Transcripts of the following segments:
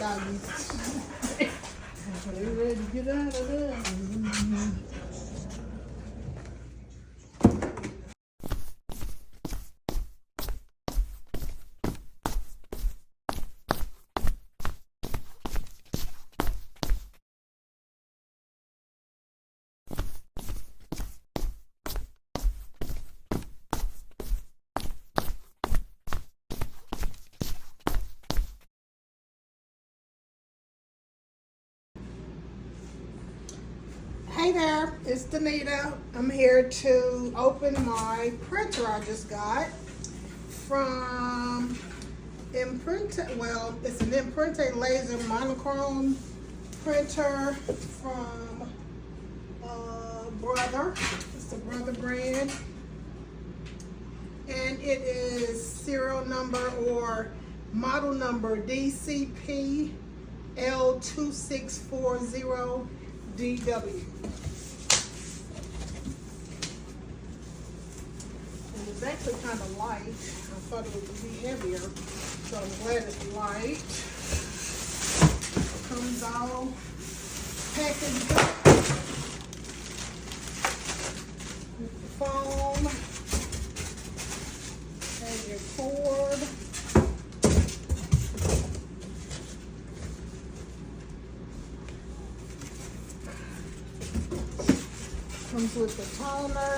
doggies. They ready to get out of there. Hey there, it's Danita. I'm here to open my printer I just got from Imprinte. Well, it's an Imprinte laser monochrome printer from Brother. It's the Brother brand. And it is serial number or model number DCP-L2640DW. It's actually kind of light. I thought it would be heavier, so I'm glad it's light. Comes all packaged up with the foam and your cord. Comes with the toner.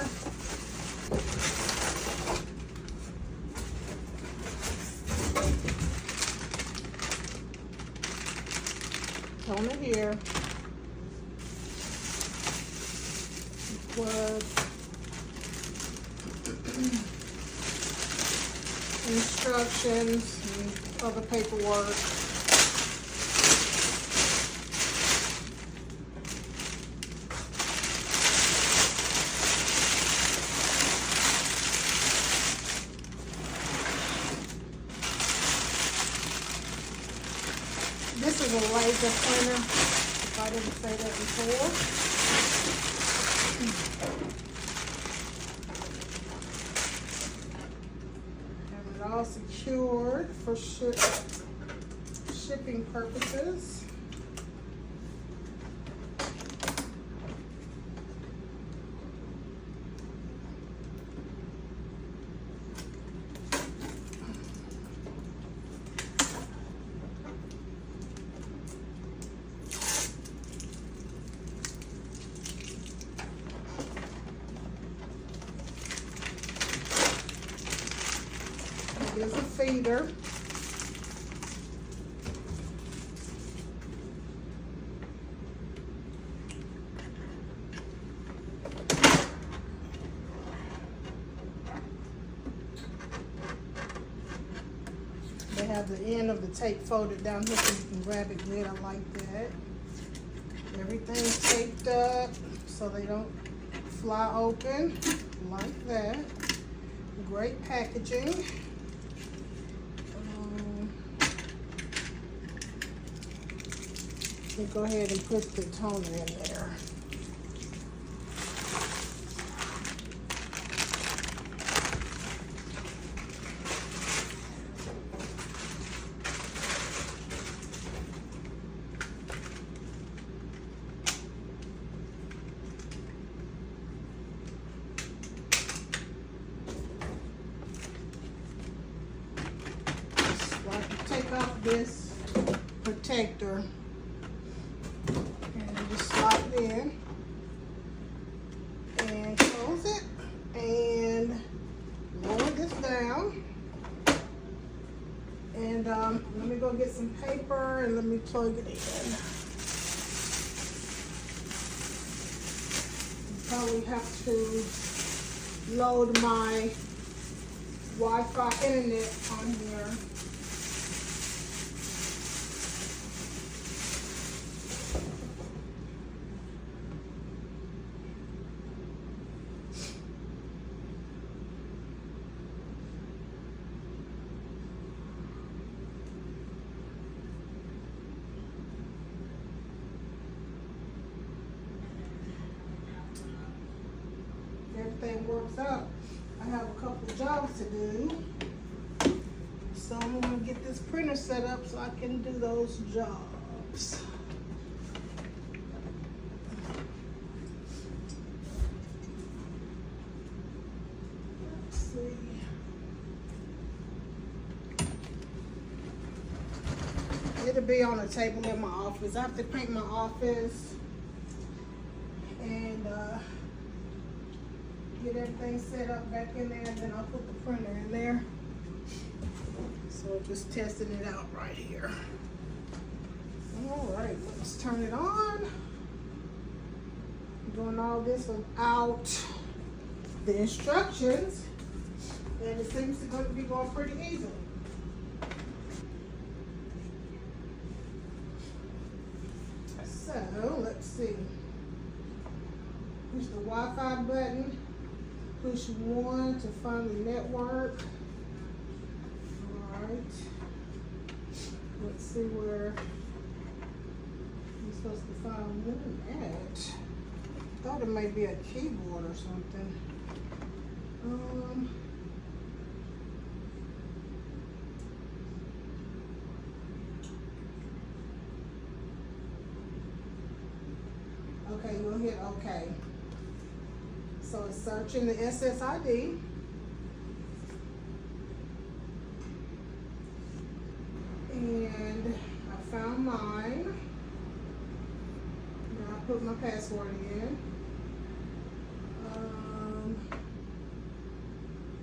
Toner here. Plug. Instructions and other paperwork. This is a laser printer, if I didn't say that before. Have it all secured for shipping purposes. There's a feeder. They have the end of the tape folded down here so you can grab it good. I like that. Everything's taped up so they don't fly open like that. Great packaging. Go ahead and put the toner in there. So I can take off this protector. Slide it in and close it and lower this down. And let me go get some paper and let me plug it in. Probably have to load my Wi-Fi internet on here. Everything works out. I have a couple of jobs to do. So I'm gonna get this printer set up so I can do those jobs. Let's see. It'll be on a table in my office. I have to paint my office and get everything set up back in there, and then I'll put the printer in there. So just testing it out right here. All right, let's turn it on. Doing all this without the instructions, and it seems to be going pretty easily. So let's see. Push the Wi-Fi button. Push 1 to find the network. All right. Let's see where you're supposed to find one at. Thought it might be a keyboard or something. Okay, you'll hit OK. So it's searching the SSID. And I found mine. Now I put my password in.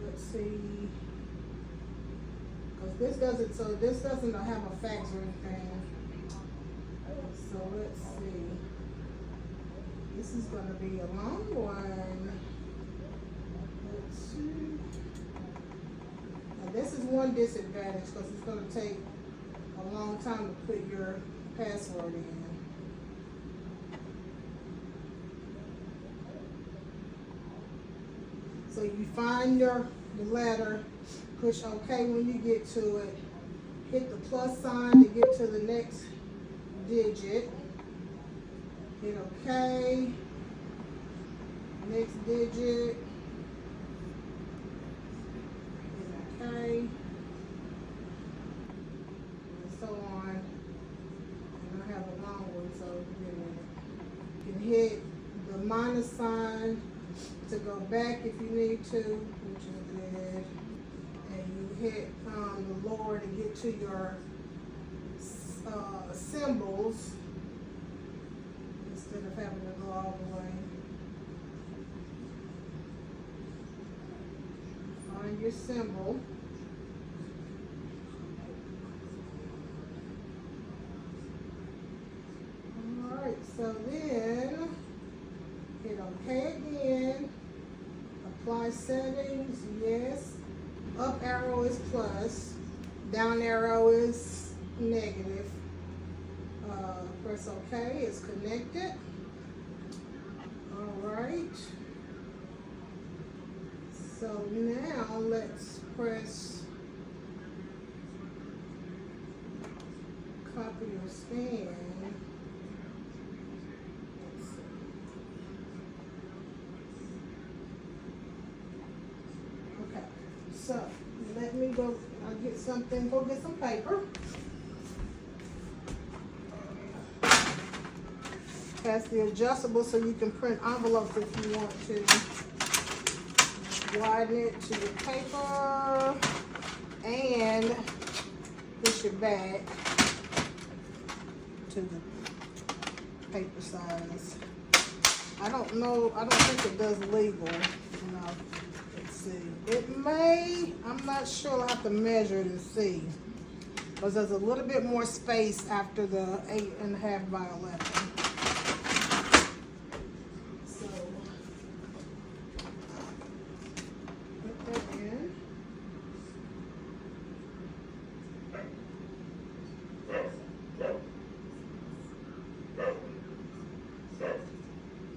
Let's see. Because this doesn't have a fax or anything. So let's see. This is going to be a long one. Let's see. Now this is one disadvantage because it's going to take a long time to put your password in. So you find the letter, push OK when you get to it, hit the plus sign to get to the next digit, hit OK, next digit, hit OK, and so on. And I have a long one, so you can hit the minus sign to go back if you need to, which is good. And you hit the lower to get to your symbols instead of having to go all the way. Find your symbol. Alright, so then hit OK again. Apply settings, yes. Up arrow is plus. Down arrow is negative. Press OK, it's connected. Alright. So now let's press copy or scan. So let me go, I'll get something, go get some paper. That's the adjustable so you can print envelopes if you want to. Widen it to your paper and push it back to the paper size. I don't know, I don't think it does legal. No. It may, I'm not sure, I'll have to measure to see. Because there's a little bit more space after the 8.5 by 11. So, put that in.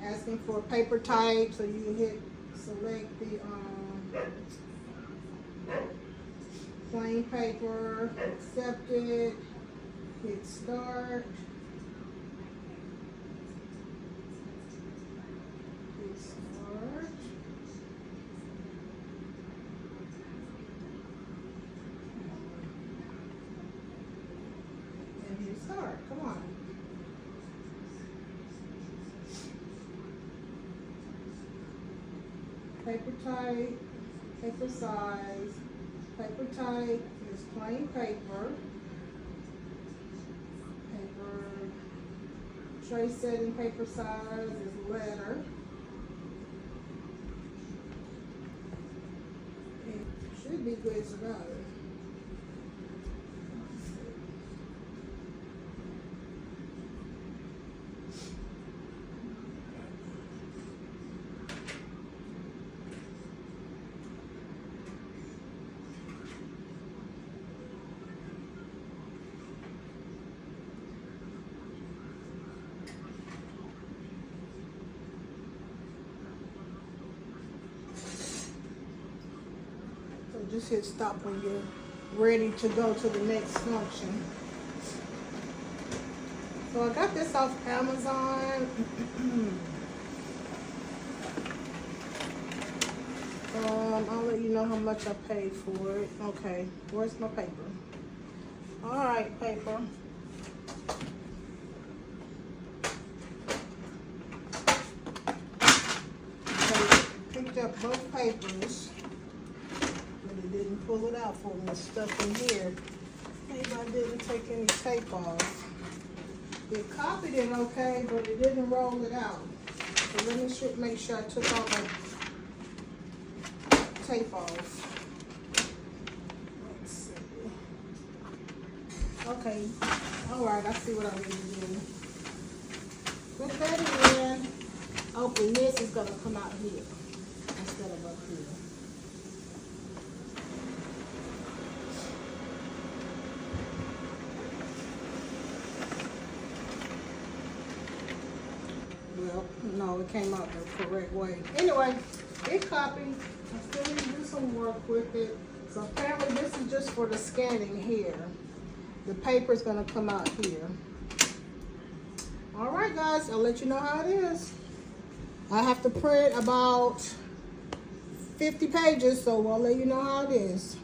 Asking for paper type, so you hit, select the plain paper, accept it, hit start, paper tight, paper size. Paper tight is plain paper. Tray setting paper size is letter. It should be good to go. Just hit stop when you're ready to go to the next function. So I got this off Amazon. I'll let you know how much I paid for it. Okay, where's my paper? All right, paper. Okay, picked up both papers. Didn't pull it out for me. It's stuck in here. Maybe I didn't take any tape off. It copied it okay, but it didn't roll it out. So let me make sure I took all the tape off. Let's see. Okay. All right. I see what I need to do. Put that in. Open this. Is gonna come out here instead of up here. Well, no, it came out the correct way. Anyway, it copied. I still need to do some work with it. So apparently this is just for the scanning here. The paper's gonna come out here. All right, guys, I'll let you know how it is. I have to print about 50 pages, so I'll let you know how it is.